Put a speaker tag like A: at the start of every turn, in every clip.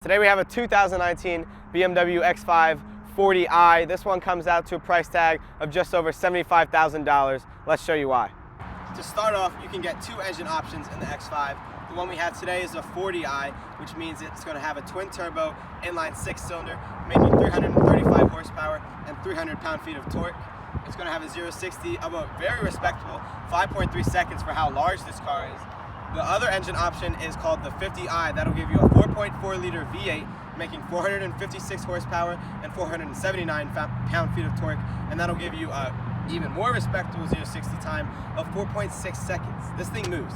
A: Today we have a 2019 BMW X5 40i. This one comes out to a price tag of just over $75,000. Let's show you why. To start off, you can get two engine options in the X5. The one we have today is a 40i, which means it's going to have a twin turbo inline 6-cylinder, making 335 horsepower and 300 pound-feet of torque. It's going to have a 0-60 of a very respectable 5.3 seconds for how large this car is. The other engine option is called the 50i. That'll give you a 4.4 liter V8, making 456 horsepower and 479 pound-feet of torque, and that'll give you a even more respectable 0-60 time of 4.6 seconds. This thing moves.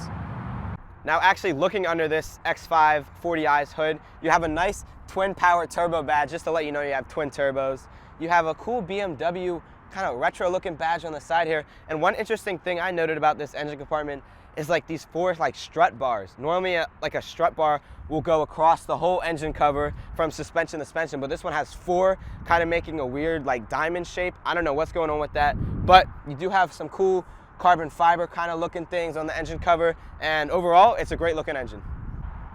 A: Now, actually looking under this X5 40i's hood, you have a nice twin power turbo badge, just to let you know you have twin turbos. You have a cool BMW kind of retro looking badge on the side here. And one interesting thing I noted about this engine compartment is like these four like strut bars. Normally like a strut bar will go across the whole engine cover from suspension to suspension, but this one has four, kind of making a weird like diamond shape. I don't know what's going on with that, but you do have some cool carbon fiber kind of looking things on the engine cover, and overall it's a great looking engine.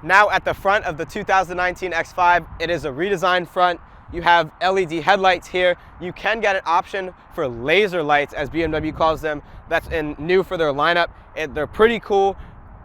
A: Now at the front of the 2019 X5, it is a redesigned front. You have LED headlights here. You can get an option for laser lights, as BMW calls them. That's new for their lineup. They're pretty cool.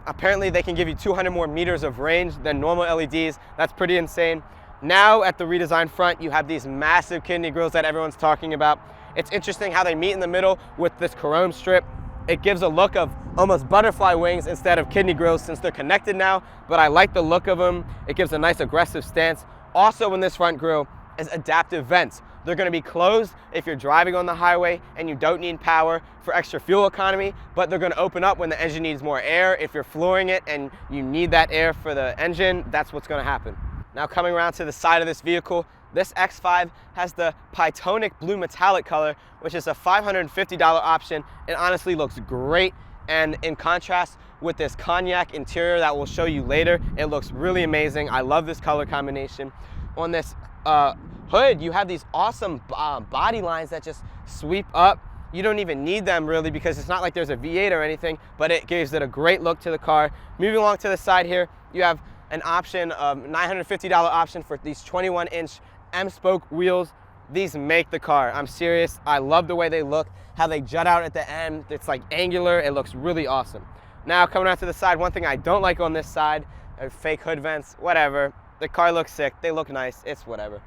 A: Apparently they can give you 200 more meters of range than normal LEDs. That's pretty insane. Now at the redesigned front, you have these massive kidney grills that everyone's talking about. It's interesting how they meet in the middle with this chrome strip. It gives a look of almost butterfly wings instead of kidney grills since they're connected now, but I like the look of them. It gives a nice aggressive stance. Also in this front grille is adaptive vents. They're going to be closed if you're driving on the highway and you don't need power for extra fuel economy, but they're going to open up when the engine needs more air. If you're flooring it and you need that air for the engine, that's what's going to happen. Now coming around to the side of this vehicle, this X5 has the Pytonic blue metallic color, which is a $550 option. It honestly looks great, and in contrast with this cognac interior that we'll show you later, it looks really amazing. I love this color combination. On this hood, you have these awesome body lines that just sweep up. You don't even need them really because it's not like there's a V8 or anything, but it gives it a great look to the car. Moving along to the side here, you have an option, $950 option for these 21-inch M-spoke wheels. These make the car. I'm serious. I love the way they look, how they jut out at the end. It's like angular. It looks really awesome. Now coming out to the side, one thing I don't like on this side are fake hood vents, whatever. The car looks sick. They look nice. It's whatever.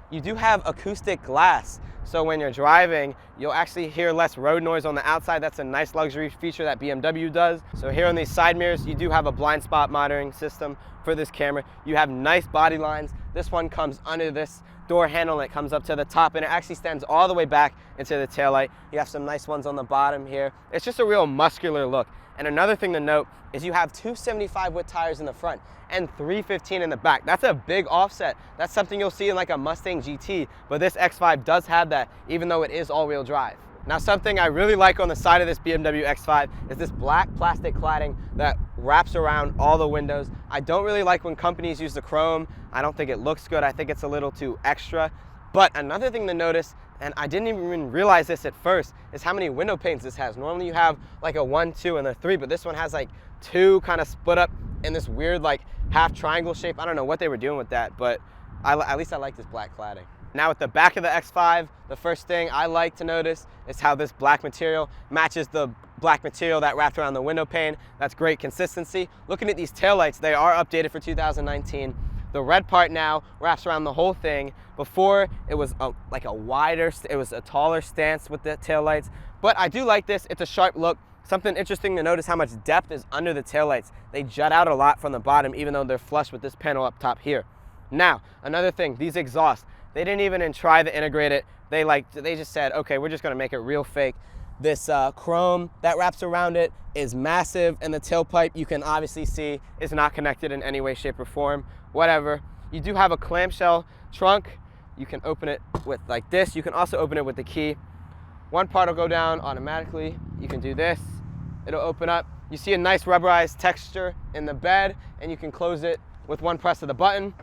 A: You do have acoustic glass, so when you're driving, you'll actually hear less road noise on the outside. That's a nice luxury feature that BMW does. So here on these side mirrors, you do have a blind spot monitoring system for this camera. You have nice body lines. This one comes under this door handle and it comes up to the top, and it actually stands all the way back into the taillight. You have some nice ones on the bottom here. It's just a real muscular look. And another thing to note is you have 275 width tires in the front and 315 in the back. That's a big offset. That's something you'll see in like a Mustang GT, but this X5 does have that, even though it is all-wheel drive. Now, something I really like on the side of this BMW X5 is this black plastic cladding that wraps around all the windows. I don't really like when companies use the chrome. I don't think it looks good. I think it's a little too extra. But another thing to notice, and I didn't even realize this at first, is how many window panes this has. Normally you have like a 1, 2, and a 3, but this one has like 2 kind of split up in this weird like half triangle shape. I don't know what they were doing with that, but at least I like this black cladding. Now at the back of the X5, the first thing I like to notice is how this black material matches the black material that wrapped around the window pane. That's great consistency. Looking at these taillights, they are updated for 2019. The red part now wraps around the whole thing. Before, it was it was a taller stance with the taillights. But I do like this. It's a sharp look. Something interesting to notice how much depth is under the taillights. They jut out a lot from the bottom, even though they're flush with this panel up top here. Now, another thing, these exhausts, they didn't even try to integrate it. They just said, okay, we're just gonna make it real fake. This chrome that wraps around it is massive, and the tailpipe, you can obviously see, is not connected in any way, shape, or form. Whatever. You do have a clamshell trunk. You can open it with like this. You can also open it with the key. One part will go down automatically. You can do this. It'll open up. You see a nice rubberized texture in the bed, and you can close it with one press of the button.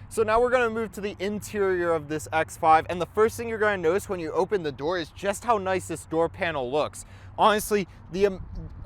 B: So now we're going to move to the interior of this X5, and the first thing you're going to notice when you open the door is just how nice this door panel looks. Honestly, the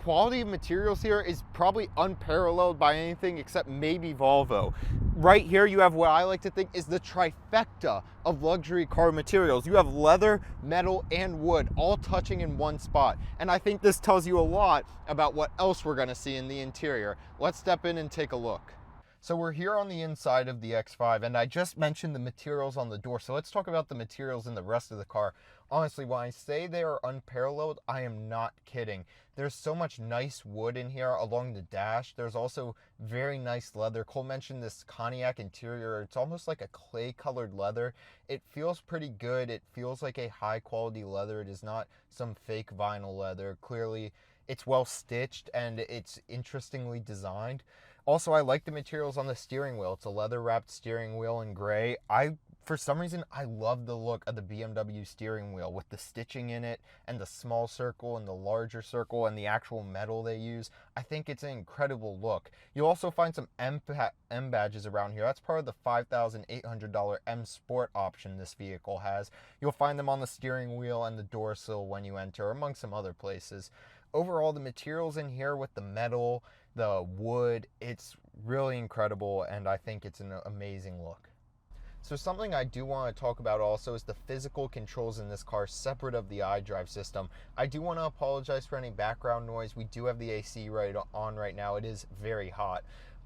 B: quality of materials here is probably unparalleled by anything except maybe Volvo. Right here you have what I like to think is the trifecta of luxury car materials. You have leather, metal, and wood all touching in one spot. And I think this tells you a lot about what else we're gonna see in the interior. Let's step in and take a look. So we're here on the inside of the X5, and I just mentioned the materials on the door. So let's talk about the materials in the rest of the car. Honestly, when I say they are unparalleled, I am not kidding. There's so much nice wood in here along the dash. There's also very nice leather. Cole mentioned this cognac interior. It's almost like a clay colored leather. It feels pretty good. It feels like a high quality leather. It is not some fake vinyl leather. Clearly, it's well stitched and it's interestingly designed. Also, I like the materials on the steering wheel. It's a leather wrapped steering wheel in gray. For some reason, I love the look of the BMW steering wheel with the stitching in it and the small circle and the larger circle and the actual metal they use. I think it's an incredible look. You'll also find some M badges around here. That's part of the $5,800 M Sport option this vehicle has. You'll find them on the steering wheel and the door sill when you enter, among some other places. Overall, the materials in here with the metal, the wood, it's really incredible, and I think it's an amazing look. So something I do want to talk about also is the physical controls in this car separate of the iDrive system. I do want to apologize for any background noise. We do have the AC on right now. It is very hot.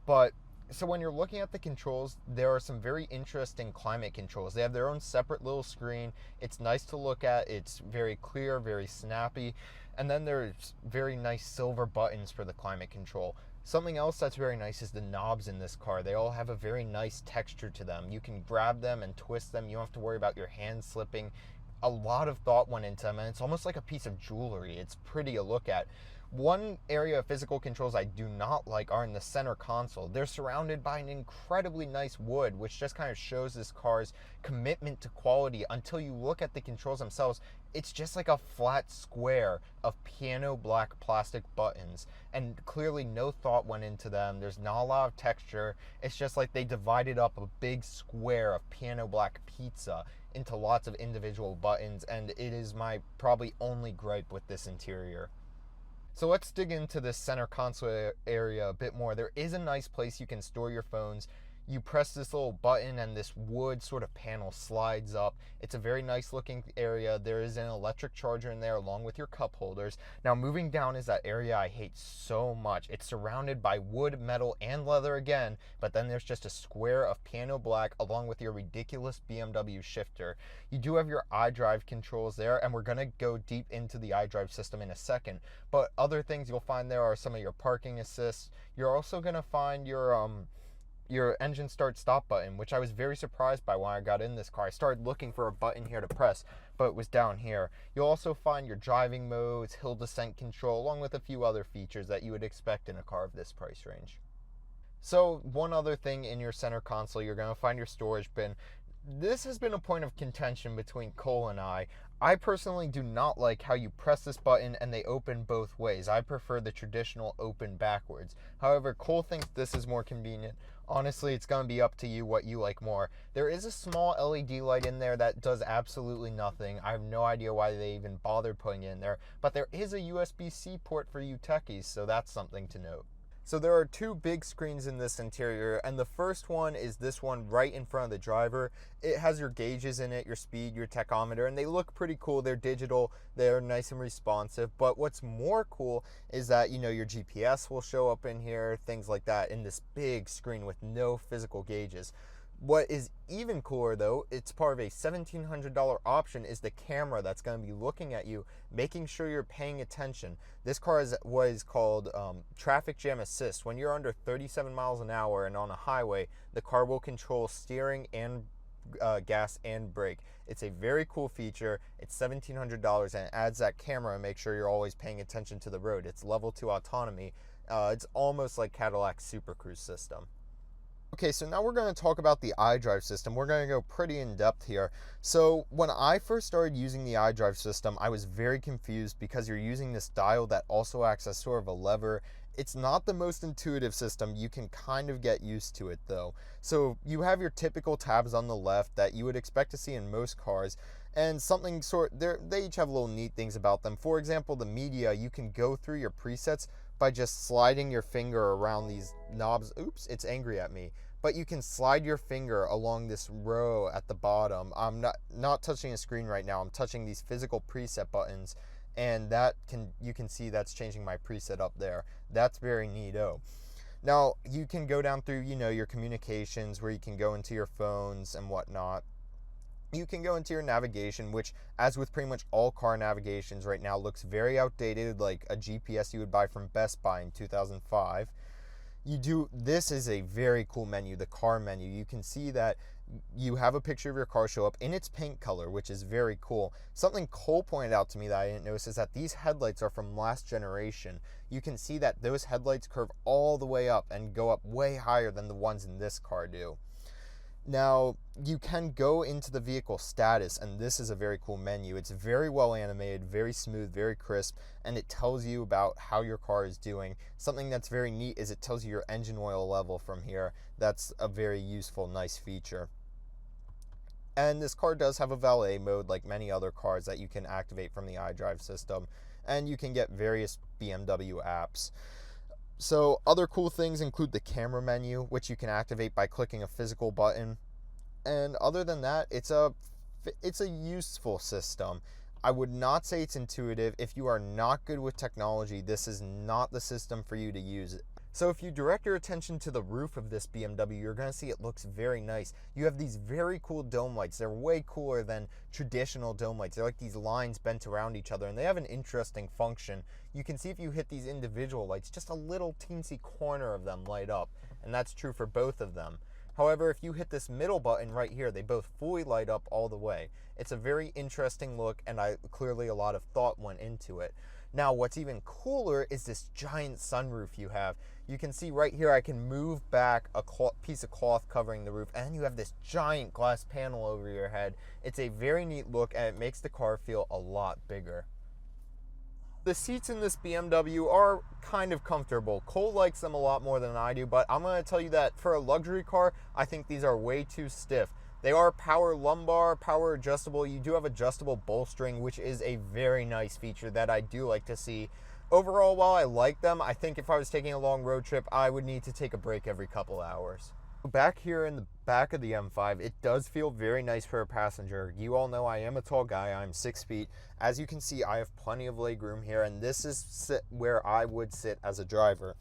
B: But so when you're looking at the controls, there are some very interesting climate controls. They have their own separate little screen. It's nice to look at. It's very clear, very snappy. And then there's very nice silver buttons for the climate control. Something else that's very nice is the knobs in this car. They all have a very nice texture to them. You can grab them and twist them. You don't have to worry about your hands slipping. A lot of thought went into them, and it's almost like a piece of jewelry. It's pretty to look at. One area of physical controls I do not like are in the center console. They're surrounded by an incredibly nice wood, which just kind of shows this car's commitment to quality. Until you look at the controls themselves, it's just like a flat square of piano black plastic buttons, and clearly no thought went into them. There's not a lot of texture. It's just like they divided up a big square of piano black pizza into lots of individual buttons, and it is my probably only gripe with this interior. So let's dig into this center console area a bit more. There is a nice place you can store your phones. You press this little button and this wood sort of panel slides up. It's a very nice looking area. There is an electric charger in there along with your cup holders. Now moving down is that area I hate so much. It's surrounded by wood, metal, and leather again, but then there's just a square of piano black along with your ridiculous BMW shifter. You do have your iDrive controls there, and we're gonna go deep into the iDrive system in a second, but other things you'll find there are some of your parking assists. You're also gonna find your engine start stop button, which I was very surprised by when I got in this car. I started looking for a button here to press, but it was down here. You'll also find your driving modes, hill descent control, along with a few other features that you would expect in a car of this price range. So one other thing in your center console, you're going to find your storage bin. This has been a point of contention between Cole and I. I personally do not like how you press this button and they open both ways. I prefer the traditional open backwards. However, Cole thinks this is more convenient. Honestly, it's going to be up to you what you like more. There is a small LED light in there that does absolutely nothing. I have no idea why they even bothered putting it in there, but there is a USB-C port for you techies, so that's something to note. So there are two big screens in this interior, and the first one is this one right in front of the driver. It has your gauges in it, your speed, your tachometer, and they look pretty cool. They're digital, they're nice and responsive, but what's more cool is that, you know, your GPS will show up in here, things like that, in this big screen with no physical gauges. What is even cooler though, it's part of a $1,700 option, is the camera that's going to be looking at you, making sure you're paying attention. This car is what is called traffic jam assist. When you're under 37 miles an hour and on a highway, the car will control steering and gas and brake. It's a very cool feature. It's $1,700 and it adds that camera and make sure you're always paying attention to the road. It's level 2 autonomy. It's almost like Cadillac's Super Cruise system. Okay, so now we're going to talk about the iDrive system. We're going to go pretty in depth here. So when I first started using the iDrive system, I was very confused because you're using this dial that also acts as sort of a lever. It's not the most intuitive system. You can kind of get used to it though. So you have your typical tabs on the left that you would expect to see in most cars, and something they each have little neat things about them. For example, the media, you can go through your presets, by just sliding your finger around these knobs. Oops, it's angry at me. But you can slide your finger along this row at the bottom. I'm not touching a screen right now. I'm touching these physical preset buttons, and you can see that's changing my preset up there. That's very neato. Now, you can go down through, your communications, where you can go into your phones and whatnot. You can go into your navigation, which, as with pretty much all car navigations right now, looks very outdated, like a GPS you would buy from Best Buy in 2005. This is a very cool menu, the car menu. You can see that you have a picture of your car show up in its paint color, which is very cool. Something Cole pointed out to me that I didn't notice is that these headlights are from last generation. You can see that those headlights curve all the way up and go up way higher than the ones in this car do. Now, you can go into the vehicle status, and this is a very cool menu. It's very well animated, very smooth, very crisp, and it tells you about how your car is doing. Something that's very neat is it tells you your engine oil level from here. That's a very useful, nice feature. And this car does have a valet mode like many other cars that you can activate from the iDrive system, and you can get various BMW apps. So other cool things include the camera menu, which you can activate by clicking a physical button. And other than that, it's a useful system. I would not say it's intuitive. If you are not good with technology, this is not the system for you to use. So if you direct your attention to the roof of this BMW, you're going to see it looks very nice. You have these very cool dome lights. They're way cooler than traditional dome lights. They're like these lines bent around each other, and they have an interesting function. You can see if you hit these individual lights, just a little teensy corner of them light up, and that's true for both of them. However, if you hit this middle button right here, they both fully light up all the way. It's a very interesting look, and clearly a lot of thought went into it. Now, what's even cooler is this giant sunroof you have. You can see right here, I can move back a piece of cloth covering the roof, and you have this giant glass panel over your head. It's a very neat look, and it makes the car feel a lot bigger. The seats in this BMW are kind of comfortable. Cole likes them a lot more than I do, but I'm going to tell you that for a luxury car, I think these are way too stiff. They are power lumbar, power adjustable. You do have adjustable bolstering, which is a very nice feature that I do like to see. Overall, while I like them, I think if I was taking a long road trip, I would need to take a break every couple hours. Back here in the back of the M5, it does feel very nice for a passenger. You all know I am a tall guy. I'm 6 feet. As you can see, I have plenty of leg room here, and this is where I would sit as a driver.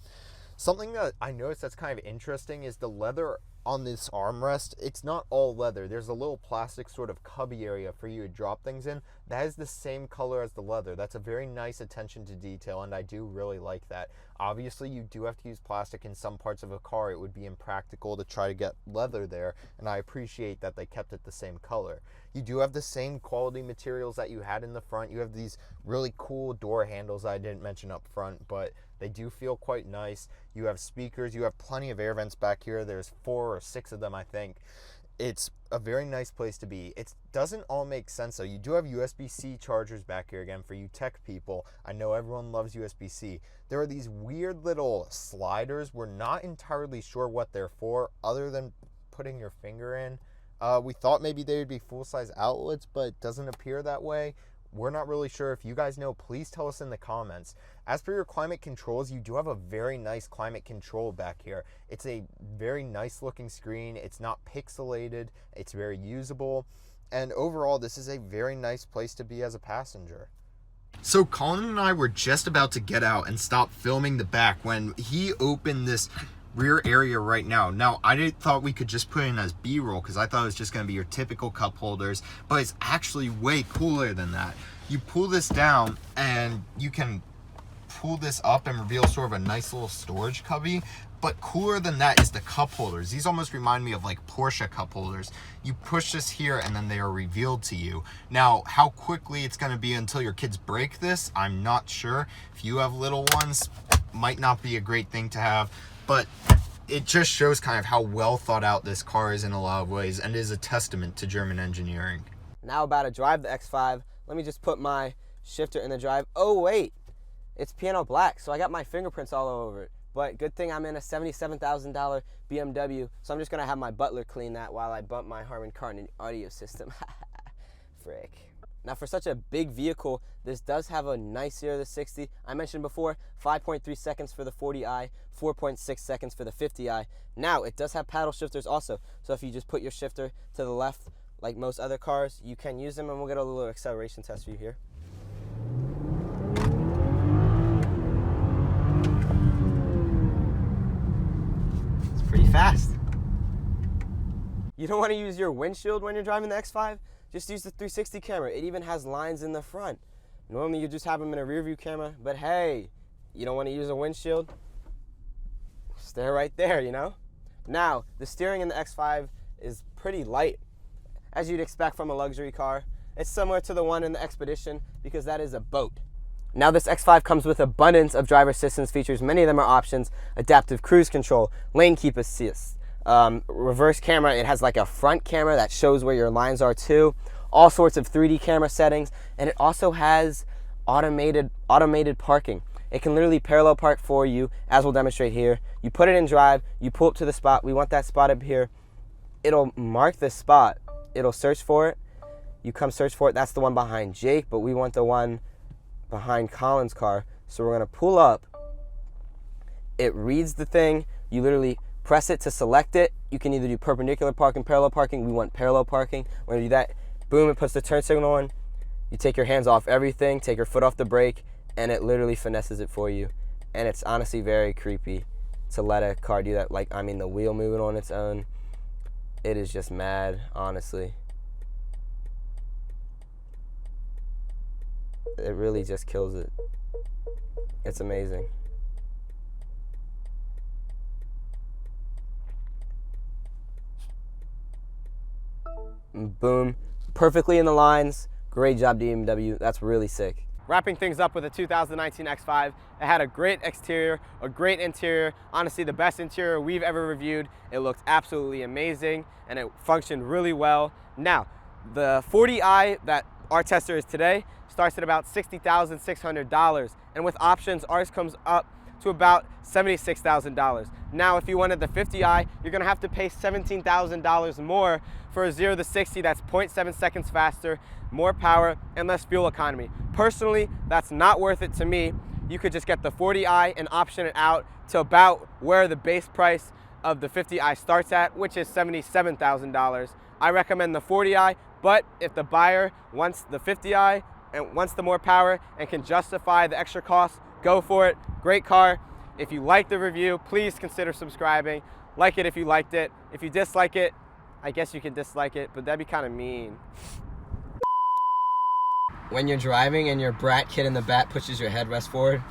B: Something that I noticed that's kind of interesting is the leather on this armrest. It's not all leather. There's a little plastic sort of cubby area for you to drop things in. That is the same color as the leather. That's a very nice attention to detail, and I do really like that. Obviously, you do have to use plastic in some parts of a car. It would be impractical to try to get leather there, and I appreciate that they kept it the same color. You do have the same quality materials that you had in the front. You have these really cool door handles I didn't mention up front, but they do feel quite nice. You have speakers. You have plenty of air vents back here. There's 4 or 6 of them, I think. It's a very nice place to be. It doesn't all make sense, though. You do have USB-C chargers back here, again, for you tech people. I know everyone loves USB-C. There are these weird little sliders. We're not entirely sure what they're for, other than putting your finger in. We thought maybe they would be full-size outlets, but it doesn't appear that way. We're not really sure. If you guys know, please tell us in the comments. As for your climate controls, you do have a very nice climate control back here. It's a very nice looking screen. It's not pixelated. It's very usable. And overall, this is a very nice place to be as a passenger. So Colin and I were just about to get out and stop filming the back when he opened this rear area right now. Now, I thought we could just put in as B-roll because I thought it was just going to be your typical cup holders, but it's actually way cooler than that. You pull this down and you can pull this up and reveal sort of a nice little storage cubby, but cooler than that is the cup holders. These almost remind me of like Porsche cup holders. You push this here and then they are revealed to you. Now, how quickly it's going to be until your kids break this, I'm not sure. If you have little ones, might not be a great thing to have, but it just shows kind of how well thought out this car is in a lot of ways and is a testament to German engineering.
A: Now about to drive the X5. Let me just put my shifter in the drive. Oh wait, it's piano black, so I got my fingerprints all over it. But good thing I'm in a $77,000 BMW, so I'm just gonna have my butler clean that while I bump my Harman Kardon audio system. Frick. Now for such a big vehicle, this does have a nice 0 to 60. I mentioned before, 5.3 seconds for the 40i, 4.6 seconds for the 50i. Now it does have paddle shifters also. So if you just put your shifter to the left, like most other cars, you can use them, and we'll get a little acceleration test for you here. It's pretty fast. You don't want to use your windshield when you're driving the X5? Just use the 360 camera. It even has lines in the front. Normally you just have them in a rear view camera, but hey, you don't want to use a windshield? Stay right there, you know? Now, the steering in the X5 is pretty light, as you'd expect from a luxury car. It's similar to the one in the Expedition because that is a boat. Now this X5 comes with abundance of driver assistance features. Many of them are options: adaptive cruise control, lane keep assist, reverse camera. It has like a front camera that shows where your lines are too, all sorts of 3D camera settings, and it also has automated parking. It can literally parallel park for you, as we'll demonstrate here. You put it in drive, you pull up to the spot. We want that spot up here. It'll mark the spot. It'll search for it. You come search for it. That's the one behind Jake, but we want the one behind Colin's car. So we're gonna pull up. It reads the thing. You literally press it to select it. You can either do perpendicular parking, parallel parking. We want parallel parking. We're gonna do that. Boom, it puts the turn signal on. You take your hands off everything, take your foot off the brake, and it literally finesses it for you. And it's honestly very creepy to let a car do that. Like, I mean, the wheel moving on its own. It is just mad, honestly. It really just kills it. It's amazing. Boom. Perfectly in the lines. Great job, BMW. That's really sick. Wrapping things up with a 2019 X5, it had a great exterior, a great interior, honestly the best interior we've ever reviewed. It looked absolutely amazing and it functioned really well. Now, the 40i that our tester is today starts at about $60,600, and with options, ours comes up to about $76,000. Now, if you wanted the 50i, you're gonna have to pay $17,000 more for a 0 to 60 that's 0.7 seconds faster, more power, and less fuel economy. Personally, that's not worth it to me. You could just get the 40i and option it out to about where the base price of the 50i starts at, which is $77,000. I recommend the 40i, but if the buyer wants the 50i and wants the more power and can justify the extra cost, go for it. Great car. If you like the review, please consider subscribing. Like it if you liked it. If you dislike it, I guess you can dislike it, but that'd be kind of mean. When you're driving and your brat kid in the back pushes your headrest forward.